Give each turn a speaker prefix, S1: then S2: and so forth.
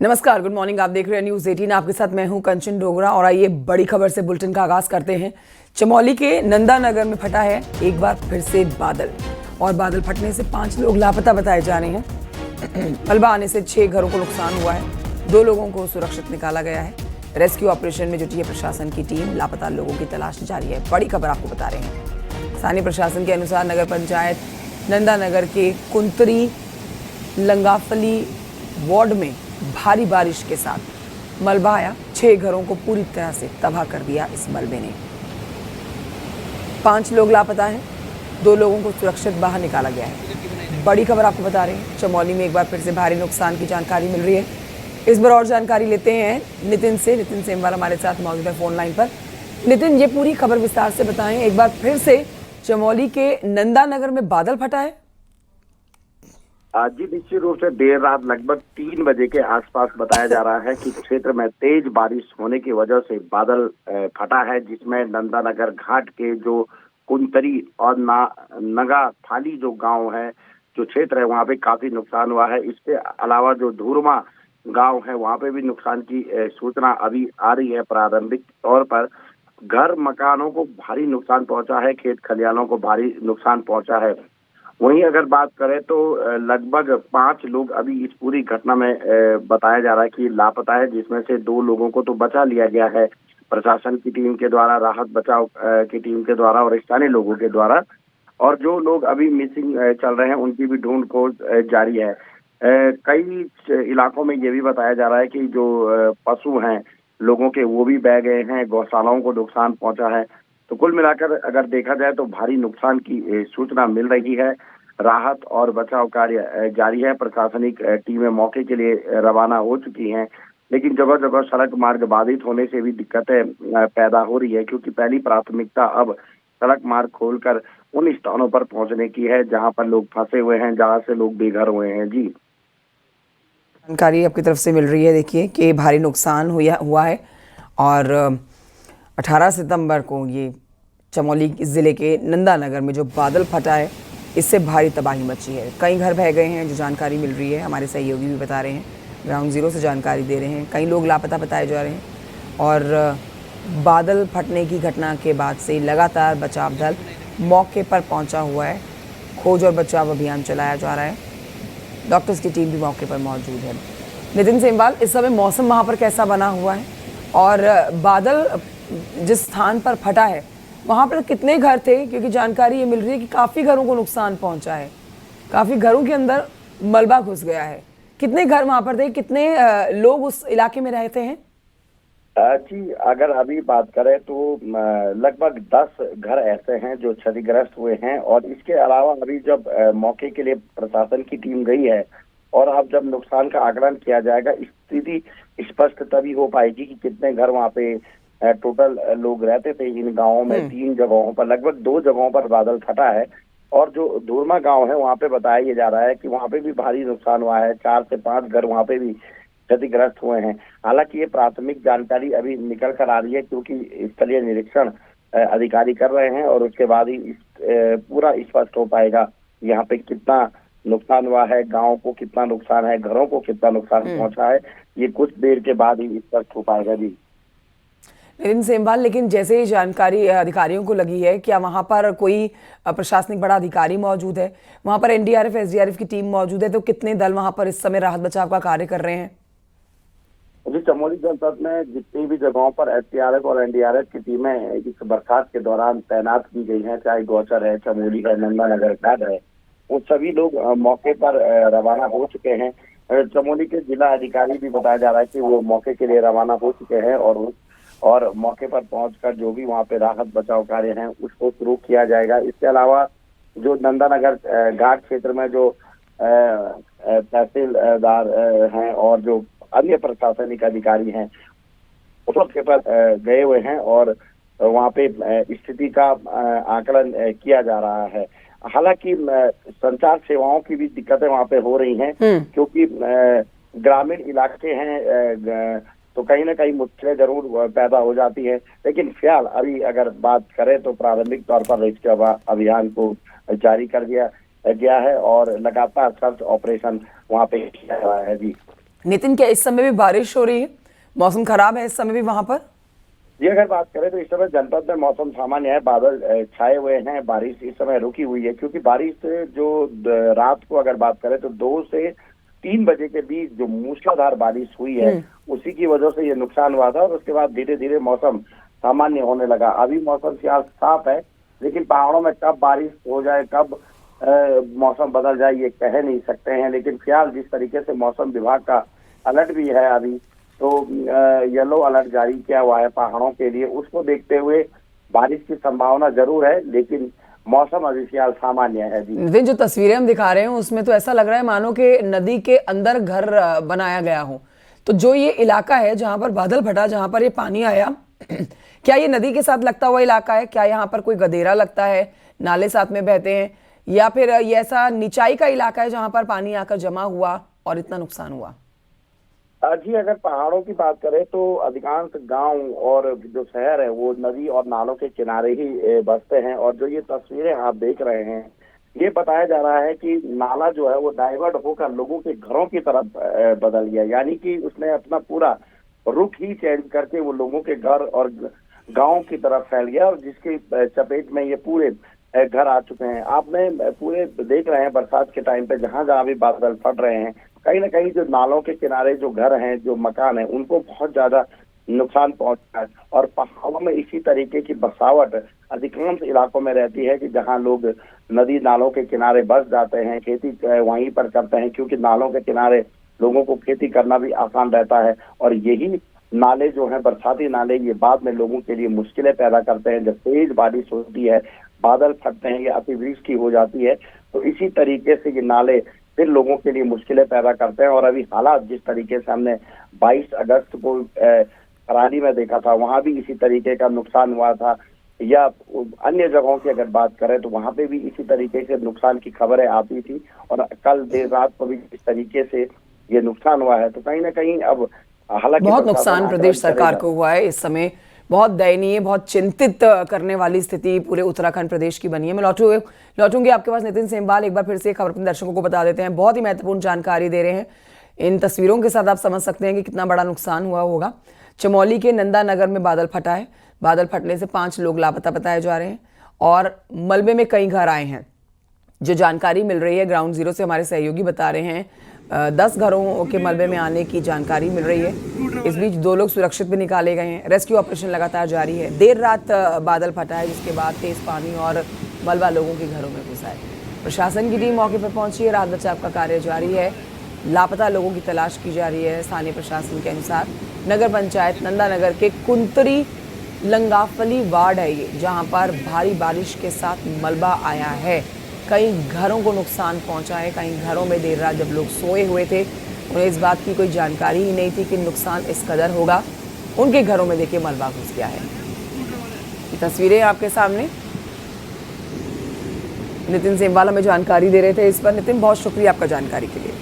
S1: नमस्कार, good morning. आप देख रहे हैं न्यूज 18। आपके साथ मैं हूं कंचन डोगरा और आइए बड़ी खबर से बुलेटिन का आगाज करते हैं। चमोली के नंदा नगर में फटा है एक बार फिर से बादल और बादल फटने से 5 लोग लापता बताए जा रहे हैं। मलबा आने से 6 घरों को नुकसान हुआ है। 2 लोगों को सुरक्षित निकाला गया है। रेस्क्यू ऑपरेशन में जुटी है प्रशासन की टीम। लापता लोगों की तलाश जारी है। बड़ी खबर आपको बता रहे हैं। स्थानीय प्रशासन के अनुसार नगर पंचायत नंदा नगर के कुंतरी लंगाफली वार्ड में भारी बारिश के साथ मलबा आया। 6 घरों को पूरी तरह से तबाह कर दिया इस मलबे ने। 5 लोग लापता हैं। 2 लोगों को सुरक्षित बाहर निकाला गया है। बड़ी खबर आपको बता रहे हैं। चमोली में एक बार फिर से भारी नुकसान की जानकारी मिल रही है। इस बार और जानकारी लेते हैं नितिन सेमवाल हमारे साथ मौजूद है फोन लाइन पर। नितिन, ये पूरी खबर विस्तार से बताएं। एक बार फिर से चमोली के नंदा नगर में बादल फटा है।
S2: जी, निश्चित रूप से देर रात लगभग 3 बजे के आसपास बताया जा रहा है कि क्षेत्र में तेज बारिश होने की वजह से बादल फटा है, जिसमें नंदा नगर घाट के जो कुंतरी और नगा थाली जो गांव है, जो क्षेत्र है, वहां पे काफी नुकसान हुआ है। इसके अलावा जो धूरमा गांव है, वहां पे भी नुकसान की सूचना अभी आ रही है। प्रारंभिक तौर पर घर मकानों को भारी नुकसान पहुंचा है, खेत खलिहानों को भारी नुकसान पहुंचा है। वहीं अगर बात करें तो लगभग 5 लोग अभी इस पूरी घटना में बताया जा रहा है कि लापता है, जिसमें से 2 लोगों को तो बचा लिया गया है प्रशासन की टीम के द्वारा, राहत बचाव की टीम के द्वारा और स्थानीय लोगों के द्वारा। और जो लोग अभी मिसिंग चल रहे हैं, उनकी भी ढूंढ खोज जारी है। कई इलाकों में ये भी बताया जा रहा है कि जो पशु हैं लोगों के, वो भी बह गए हैं, गौशालाओं को नुकसान पहुंचा है। तो कुल मिलाकर अगर देखा जाए तो भारी नुकसान की सूचना मिल रही है। राहत और बचाव कार्य जारी है। प्रशासनिक टीमें मौके के लिए रवाना हो चुकी हैं, लेकिन जगह जगह सड़क मार्ग बाधित होने से भी दिक्कतें पैदा हो रही है, क्योंकि पहली प्राथमिकता अब सड़क मार्ग खोलकर उन स्थानों पर पहुंचने की है जहां पर लोग फंसे हुए हैं, जहां से लोग बेघर हुए हैं। जी,
S1: जानकारी आपकी तरफ से मिल रही है। देखिए कि भारी नुकसान हुआ है और 18 सितंबर को ये चमोली ज़िले के नंदा नगर में जो बादल फटा है, इससे भारी तबाही मची है। कई घर बह गए हैं, जो जानकारी मिल रही है। हमारे सहयोगी भी बता रहे हैं, ग्राउंड ज़ीरो से जानकारी दे रहे हैं। कई लोग लापता बताए जा रहे हैं और बादल फटने की घटना के बाद से लगातार बचाव दल मौके पर पहुंचा हुआ है। खोज और बचाव अभियान चलाया जा रहा है। डॉक्टर्स की टीम भी मौके पर मौजूद है। नितिन सेमवाल, इस समय मौसम वहाँ पर कैसा बना हुआ है और बादल जिस स्थान पर फटा है वहाँ पर कितने घर थे? क्योंकि जानकारी ये मिल रही है कि काफ़ी घरों को नुकसान पहुँचा है, काफ़ी घरों के अंदर मलबा घुस गया है। कितने घर वहाँ पर थे? कितने लोग उस इलाके में रहते हैं?
S2: जी, अगर अभी बात करें तो लगभग 10 घर ऐसे हैं जो क्षतिग्रस्त हुए हैं। और इसके अलावा अभी जब मौके के लिए प्रशासन की टीम गई है और अब जब नुकसान का आकलन किया जाएगा, स्थिति स्पष्ट तभी हो पाएगी कि कितने घर वहाँ पे टोटल लोग रहते थे इन गांवों में। 3 जगहों पर, लगभग 2 जगहों पर बादल फटा है। और जो धूरमा गांव है, वहाँ पे बताया ये जा रहा है कि वहाँ पे भी भारी नुकसान हुआ है। 4 से 5 घर वहाँ पे भी क्षतिग्रस्त हुए हैं। हालांकि ये प्राथमिक जानकारी अभी निकल कर आ रही है, क्योंकि स्थलीय निरीक्षण अधिकारी कर रहे हैं और उसके बाद ही पूरा स्पष्ट हो पाएगा यहाँ पे कितना नुकसान हुआ है, गांव को कितना नुकसान है, घरों को कितना नुकसान पहुंचा है। ये कुछ देर के बाद ही स्पष्ट हो पाएगा। जी,
S1: नितिन सेमवाल, लेकिन जैसे ही जानकारी अधिकारियों को लगी है, क्या वहां पर कोई प्रशासनिक बड़ा अधिकारी मौजूद है? वहां पर एनडीआरएफ एसडीआरएफ की टीम मौजूद है, तो कितने दल वहां पर इस समय राहत बचाव का कार्य कर रहे हैं?
S2: अभी चमोली जनपद में जितनी भी जगहों पर एसडीआरएफ और एनडीआरएफ की टीमें इस बरसात के दौरान तैनात की गई हैं, चाहे गौचर है, चमोली है, नंदा नगर घाट है, वो सभी लोग मौके पर रवाना हो चुके हैं। चमोली के जिला अधिकारी भी बताया जा रहा है कि वो मौके के लिए रवाना हो चुके हैं और मौके पर पहुंचकर जो भी वहाँ पे राहत बचाव कार्य हैं उसको शुरू किया जाएगा। इसके अलावा जो नंदा नगर घाट क्षेत्र में जो तहसीलदार हैं और जो अन्य प्रशासनिक अधिकारी हैं, उस मौके पर गए हुए हैं और वहाँ पे स्थिति का आकलन किया जा रहा है। हालांकि संचार सेवाओं की भी दिक्कतें वहाँ पे हो रही हैं, क्योंकि ग्रामीण इलाके हैं, तो कहीं ना कहीं मुश्किलें जरूर पैदा हो जाती है। लेकिन फिलहाल अभी अगर बात करें तो प्रारंभिक तौर पर रेस्क्यू अभियान को जारी कर दिया गया है और लगातार सर्च ऑपरेशन वहाँ पे किया जा रहा है। जी,
S1: नितिन, क्या इस समय भी बारिश हो रही है? मौसम खराब है इस समय भी वहां पर?
S2: जी, अगर बात करें तो इस समय जनपद में मौसम सामान्य है। बादल छाए हुए हैं। बारिश इस समय रुकी हुई है, क्योंकि बारिश जो रात को अगर बात करें तो 2 से 3 बजे के बीच जो मूसलाधार बारिश हुई है, उसी की वजह से ये नुकसान हुआ था। और उसके बाद धीरे धीरे मौसम सामान्य होने लगा। अभी मौसम फिलहाल साफ है, लेकिन पहाड़ों में कब बारिश हो जाए, कब मौसम बदल जाए, ये कह नहीं सकते हैं। लेकिन फिलहाल जिस तरीके से मौसम विभाग का अलर्ट भी है अभी, तो येलो अलर्ट जारी किया हुआ है पहाड़ों के लिए, उसको देखते हुए बारिश की संभावना जरूर है, लेकिन मौसम अभी फिलहाल सामान्य है। जी
S1: नितिन, जो तस्वीरें हम दिखा रहे हैं उसमें तो ऐसा लग रहा है मानो कि नदी के अंदर घर बनाया गया हो। तो जो ये इलाका है जहां पर बादल फटा, जहां पर ये पानी आया, क्या ये नदी के साथ लगता हुआ इलाका है? क्या यहाँ पर कोई गदेरा लगता है, नाले साथ में बहते हैं, या फिर ये ऐसा निचाई का इलाका है जहां पर पानी आकर जमा हुआ और इतना नुकसान हुआ?
S2: जी, अगर पहाड़ों की बात करें तो अधिकांश गांव और जो शहर है वो नदी और नालों के किनारे ही बसते हैं। और जो ये तस्वीरें आप देख रहे हैं, ये बताया जा रहा है कि नाला जो है वो डाइवर्ट होकर लोगों के घरों की तरफ बदल गया। यानी कि उसने अपना पूरा रुख ही चेंज करके वो लोगों के घर और गांव की तरफ फैल गया, और जिसकी चपेट में ये पूरे घर आ चुके हैं। आपने पूरे देख रहे हैं बरसात के टाइम पे जहां जहां भी बादल फट रहे हैं, कहीं ना कहीं जो नालों के किनारे जो घर हैं, जो मकान हैं, उनको बहुत ज्यादा नुकसान पहुंचा है। और पहाड़ों में इसी तरीके की बसावट अधिकांश इलाकों में रहती है कि जहां लोग नदी नालों के किनारे बस जाते हैं, खेती वहीं पर करते हैं, क्योंकि नालों के किनारे लोगों को खेती करना भी आसान रहता है। और यही नाले जो हैं, बरसाती नाले, ये बाद में लोगों के लिए मुश्किलें पैदा करते हैं। जब तेज बारिश होती है, बादल फटते हैं या अतिवृष्टि हो जाती है, तो इसी तरीके से ये नाले फिर लोगों के लिए मुश्किलें पैदा करते हैं। और अभी हालात जिस तरीके से हमने 22 अगस्त को कराली में देखा था, वहां भी इसी तरीके का नुकसान हुआ था, या अन्य जगहों की अगर बात करें तो वहां पे भी इसी तरीके से नुकसान की खबरें आती थी। और कल देर रात को भी इस तरीके से ये नुकसान हुआ है। तो कहीं ना कहीं अब हालांकि
S1: बहुत नुकसान प्रदेश सरकार को हुआ है इस समय। बहुत दयनीय, बहुत चिंतित करने वाली स्थिति पूरे उत्तराखंड प्रदेश की बनी है। मैं लौटूंगी आपके पास नितिन सेमवाल। एक बार फिर से खबर अपने दर्शकों को बता देते हैं, बहुत ही महत्वपूर्ण जानकारी दे रहे हैं। इन तस्वीरों के साथ आप समझ सकते हैं कि कितना बड़ा नुकसान हुआ होगा। चमोली के नंदा नगर में बादल फटा है। बादल फटने से 5 लोग लापता बताए जा रहे हैं और मलबे में कई घर आए हैं। जो जानकारी मिल रही है ग्राउंड जीरो से, हमारे सहयोगी बता रहे हैं 10 घरों के मलबे में आने की जानकारी मिल रही है। इस बीच 2 लोग सुरक्षित भी निकाले गए हैं। रेस्क्यू ऑपरेशन लगातार जारी है। देर रात बादल फटा है, जिसके बाद तेज पानी और मलबा लोगों के घरों में घुसा है। प्रशासन की टीम मौके पर पहुंची है। राहत बचाव का कार्य जारी है। लापता लोगों की तलाश की जा रही है। स्थानीय प्रशासन के अनुसार नगर पंचायत नंदा नगर के कुंतरी लंगाफली वार्ड है ये, जहाँ पर भारी बारिश के साथ मलबा आया है। कई घरों को नुकसान पहुंचा है। कई घरों में देर रात जब लोग सोए हुए थे, उन्हें इस बात की कोई जानकारी ही नहीं थी कि नुकसान इस कदर होगा। उनके घरों में देखिए मलबा घुस गया है। ये तस्वीरें आपके सामने। नितिन सेमवाल हमें जानकारी दे रहे थे इस पर। नितिन, बहुत शुक्रिया आपका जानकारी के लिए।